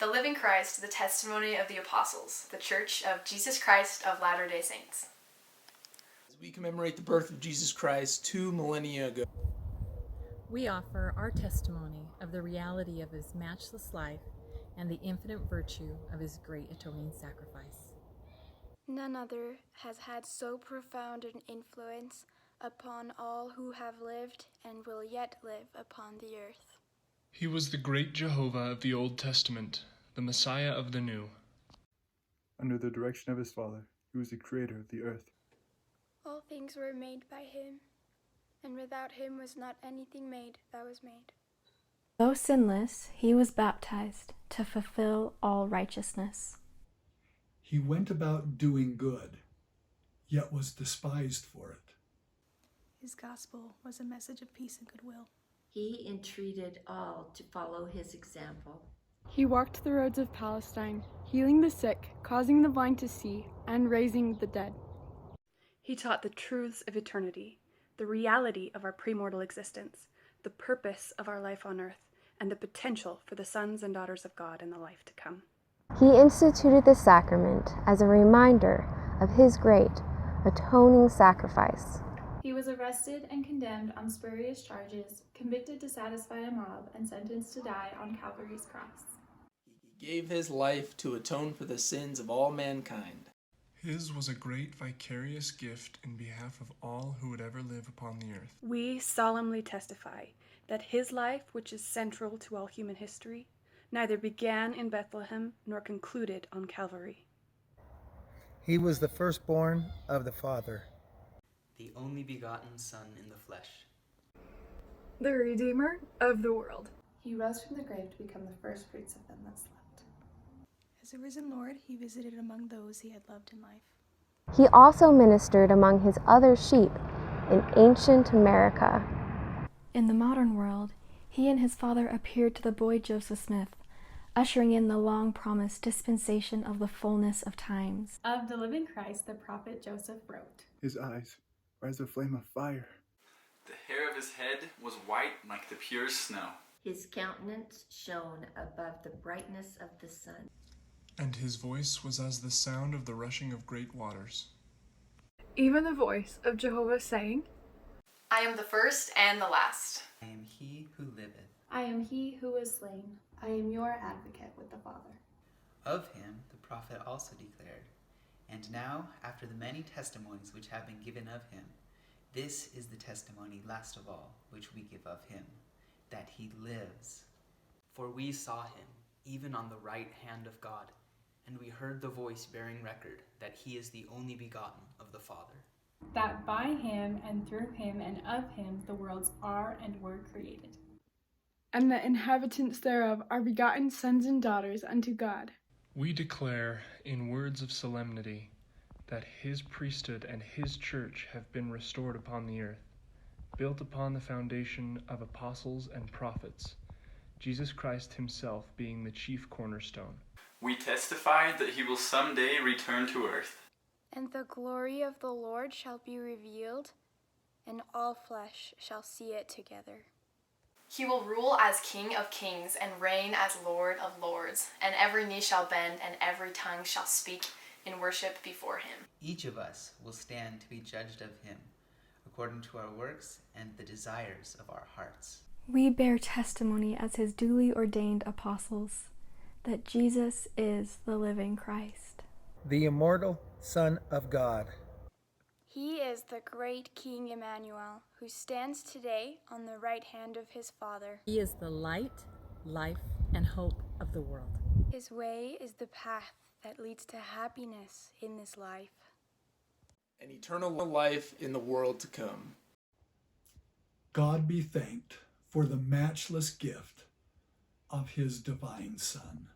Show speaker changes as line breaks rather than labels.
The living Christ, the testimony of the apostles, the Church of Jesus Christ of Latter-day Saints.
As we commemorate the birth of Jesus Christ 2 millennia ago,
we offer our testimony of the reality of his matchless life and the infinite virtue of his great atoning sacrifice.
None other has had so profound an influence upon all who have lived and will yet live upon the earth.
He was the great Jehovah of the Old Testament, the Messiah of the New.
Under the direction of his Father, he was the creator of the earth.
All things were made by him, and without him was not anything made that was made.
Though sinless, he was baptized to fulfill all righteousness.
He went about doing good, yet was despised for it.
His gospel was a message of peace and goodwill.
He entreated all to follow his example.
He walked the roads of Palestine, healing the sick, causing the blind to see, and raising the dead.
He taught the truths of eternity, the reality of our premortal existence, the purpose of our life on earth, and the potential for the sons and daughters of God in the life to come.
He instituted the sacrament as a reminder of his great atoning sacrifice.
He was arrested and condemned on spurious charges, convicted to satisfy a mob, and sentenced to die on Calvary's cross.
he gave his life to atone for the sins of all mankind.
His was a great vicarious gift in behalf of all who would ever live upon the earth.
We solemnly testify that his life, which is central to all human history, neither began in Bethlehem nor concluded on Calvary.
He was the firstborn of the Father,
the only begotten Son in the flesh,
the Redeemer of the world.
He rose from the grave to become the first fruits of them that slept.
As a risen Lord, he visited among those he had loved in life.
He also ministered among his other sheep in ancient America. In the modern world, he and his Father appeared to the boy Joseph Smith, ushering in the long-promised dispensation of the fullness of times.
Of the living Christ, the prophet Joseph wrote,
His eyes were as a flame of fire.
The hair of his head was white like the pure snow.
His countenance shone above the brightness of the sun.
And his voice was as the sound of the rushing of great waters.
Even the voice of Jehovah saying,
I am the first and the last.
I am he who liveth.
I am he who was slain. I am your advocate with the Father.
Of him the prophet also declared, and now, after the many testimonies which have been given of him, this is the testimony last of all which we give of him, that he lives.
For we saw him, even on the right hand of God, and we heard the voice bearing record that he is the only begotten of the Father.
That by him and through him and of him the worlds are and were created.
And the inhabitants thereof are begotten sons and daughters unto God.
We declare, in words of solemnity, that his priesthood and his church have been restored upon the earth, built upon the foundation of apostles and prophets, Jesus Christ himself being the chief cornerstone.
We testify that he will someday return to earth.
And the glory of the Lord shall be revealed, and all flesh shall see it together.
He will rule as King of kings and reign as Lord of lords, and every knee shall bend and every tongue shall speak in worship before him.
Each of us will stand to be judged of him, according to our works and the desires of our hearts.
We bear testimony as his duly ordained apostles that Jesus is the living Christ,
the immortal Son of God.
He is the great King Emmanuel, who stands today on the right hand of his Father.
He is the light, life, and hope of the world.
His way is the path that leads to happiness in this life,
and eternal life in the world to come.
God be thanked for the matchless gift of his divine Son.